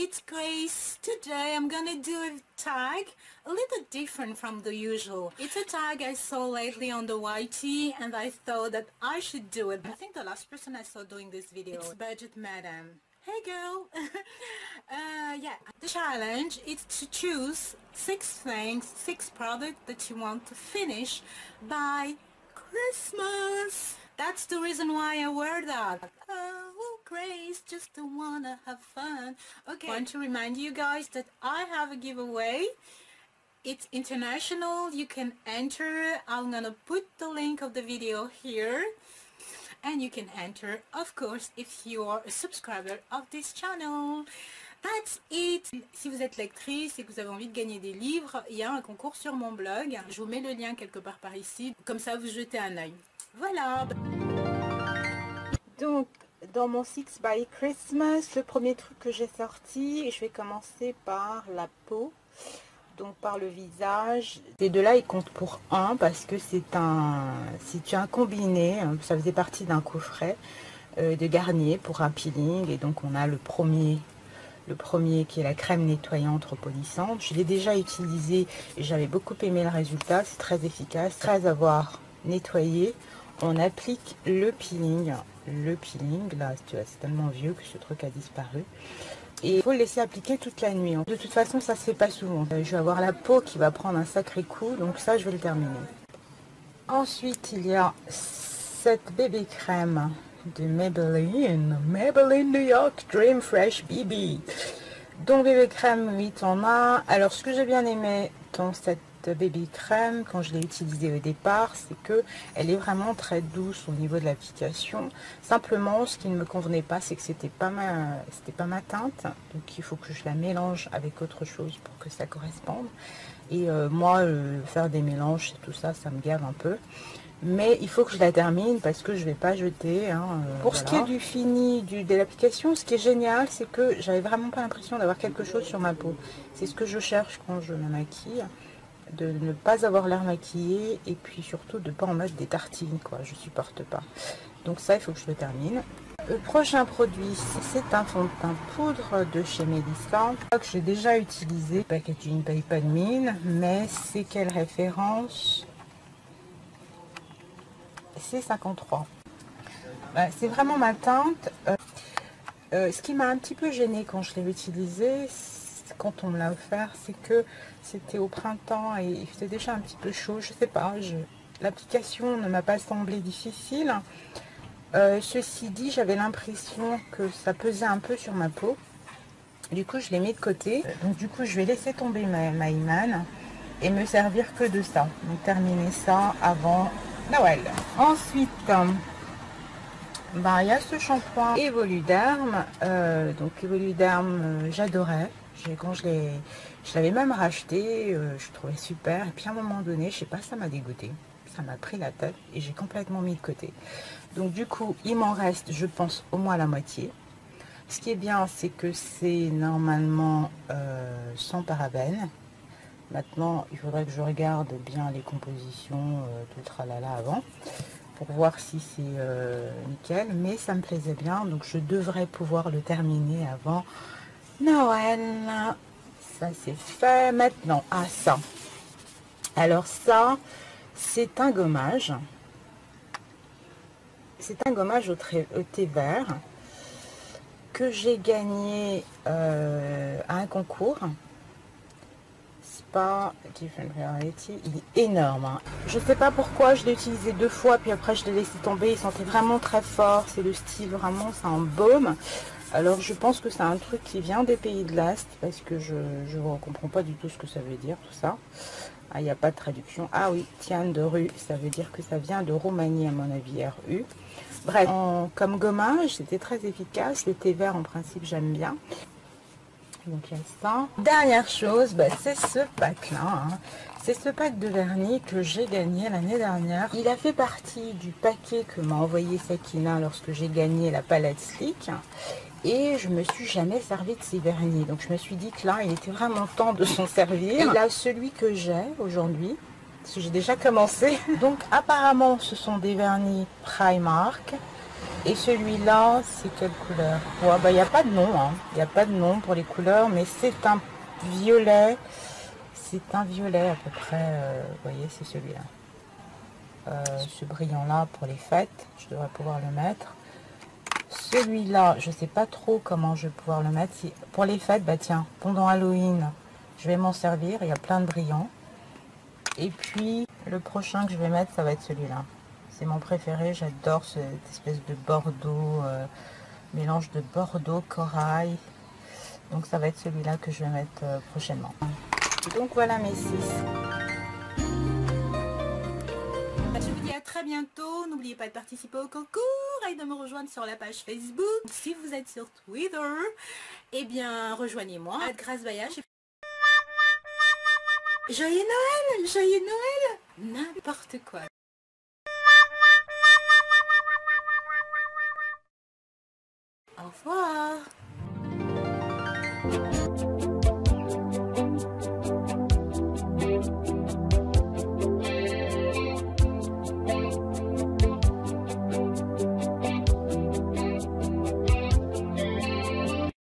it's Grace. Today I'm gonna do a tag a little different from the usual. It's a tag I saw lately on the YT and I thought that I should do it. I think the last person I saw doing this video is Budget Madam. Hey girl! Yeah, the challenge is to choose 6 things, 6 products that you want to finish by Christmas. That's the reason why I wear that. Oh, Grace, just wanna have fun. Okay, I want to remind you guys that I have a giveaway. It's international, you can enter. I'm gonna put the link of the video here. And you can enter, of course, if you are a subscriber of this channel. That's it. Si vous êtes lectrice et que vous avez envie de gagner des livres, il y a un concours sur mon blog. Je vous mets le lien quelque part par ici. Comme ça, vous jetez un œil. Voilà. Donc, dans mon 6 by Christmas, le premier truc que j'ai sorti, et je vais commencer par la peau. Donc par le visage. Ces deux-là, ils comptent pour un parce que c'est un combiné. Ça faisait partie d'un coffret de Garnier pour un peeling. Et donc on a le premier qui est la crème nettoyante repolissante. Je l'ai déjà utilisé et j'avais beaucoup aimé le résultat. C'est très efficace. Après avoir nettoyé, on applique le peeling. Le peeling, là, c'est tellement vieux que ce truc a disparu. Et il faut le laisser appliquer toute la nuit. De toute façon, ça se fait pas souvent. Je vais avoir la peau qui va prendre un sacré coup, donc ça, je vais le terminer. Ensuite, il y a cette bébé crème de Maybelline New York Dream Fresh BB. Donc bébé crème 8 en 1. Alors, ce que j'ai bien aimé dans cette bébé crème, quand je l'ai utilisée au départ, c'est que elle est vraiment très douce au niveau de l'application. Simplement, ce qui ne me convenait pas, c'est que c'était pas ma teinte, donc il faut que je la mélange avec autre chose pour que ça corresponde. Et moi, faire des mélanges et tout ça, ça me gave un peu. Mais il faut que je la termine parce que je vais pas jeter. Pour voilà. Ce qui est du fini de l'application, ce qui est génial, c'est que j'avais vraiment pas l'impression d'avoir quelque chose sur ma peau. C'est ce que je cherche quand je me maquille. De ne pas avoir l'air maquillée et puis surtout de ne pas en mettre des tartines, quoi. Je supporte pas. Donc ça, il faut que je le termine. Le prochain produit, c'est un fond de teint poudre de chez Melissa que j'ai déjà utilisé. Le packaging paye pas de mine, mais c'est quelle référence? C'est 53. C'est vraiment ma teinte. Ce qui m'a un petit peu gêné quand je l'ai utilisé, quand on me l'a offert, c'est que c'était au printemps et il faisait déjà un petit peu chaud. Je sais pas, l'application ne m'a pas semblé difficile. Ceci dit, j'avais l'impression que ça pesait un peu sur ma peau. Du coup, je l'ai mis de côté. Donc du coup, je vais laisser tomber ma Iman et me servir que de ça. Donc terminer ça avant Noël. Ensuite, il y a ce shampoing Evoluderm. Donc Evoluderm, j'adorais. Quand je l'avais même racheté, je trouvais super. Et puis à un moment donné, je sais pas, ça m'a dégoûté. Ça m'a pris la tête et j'ai complètement mis de côté. Donc du coup, il m'en reste, je pense, au moins la moitié. Ce qui est bien, c'est que c'est normalement sans parabènes. Maintenant, il faudrait que je regarde bien les compositions, tout le tralala avant, pour voir si c'est nickel. Mais ça me plaisait bien, donc je devrais pouvoir le terminer avant Noël. Ça c'est fait. Maintenant, ça. Alors ça, c'est un gommage. C'est un gommage au thé vert que j'ai gagné à un concours. Spa Different Variety. Il est énorme. Hein. Je sais pas pourquoi je l'ai utilisé 2 fois, puis après je l'ai laissé tomber. Il sentait vraiment très fort. C'est le style vraiment, c'est un baume. Alors je pense que c'est un truc qui vient des pays de l'Est, parce que je ne comprends pas du tout ce que ça veut dire tout ça. Ah, il n'y a pas de traduction. Ah oui, Tiane de rue, ça veut dire que ça vient de Roumanie à mon avis, RU. Bref, comme gommage, c'était très efficace. Le thé vert en principe j'aime bien. Donc il y a ça. Dernière chose, c'est ce pack là. Hein. C'est ce pack de vernis que j'ai gagné l'année dernière. Il a fait partie du paquet que m'a envoyé Sakina lorsque j'ai gagné la palette Slick. Et je me suis jamais servi de ces vernis. Donc je me suis dit que là, il était vraiment temps de s'en servir. Et là, celui que j'ai aujourd'hui, parce que j'ai déjà commencé. Donc apparemment, ce sont des vernis Primark. Et celui-là, c'est quelle couleur? Ouais, bah, il n'y a pas de nom, hein. Il n'y a pas de nom pour les couleurs, mais c'est un violet. C'est un violet à peu près, vous voyez, c'est celui-là. Ce brillant-là pour les fêtes, je devrais pouvoir le mettre. Celui-là, je sais pas trop comment je vais pouvoir le mettre. Si, pour les fêtes, bah tiens, pendant Halloween, je vais m'en servir. Il y a plein de brillants. Et puis, le prochain que je vais mettre, ça va être celui-là. C'est mon préféré. J'adore cette espèce de bordeaux, mélange de bordeaux, corail. Donc, ça va être celui-là que je vais mettre prochainement. Donc, voilà mes 6. Je vous dis à très bientôt. N'oubliez pas de participer au concours et de me rejoindre sur la page Facebook. Si vous êtes sur Twitter, eh bien rejoignez-moi à @gracebaya. Joyeux Noël, joyeux Noël, n'importe quoi. Au revoir.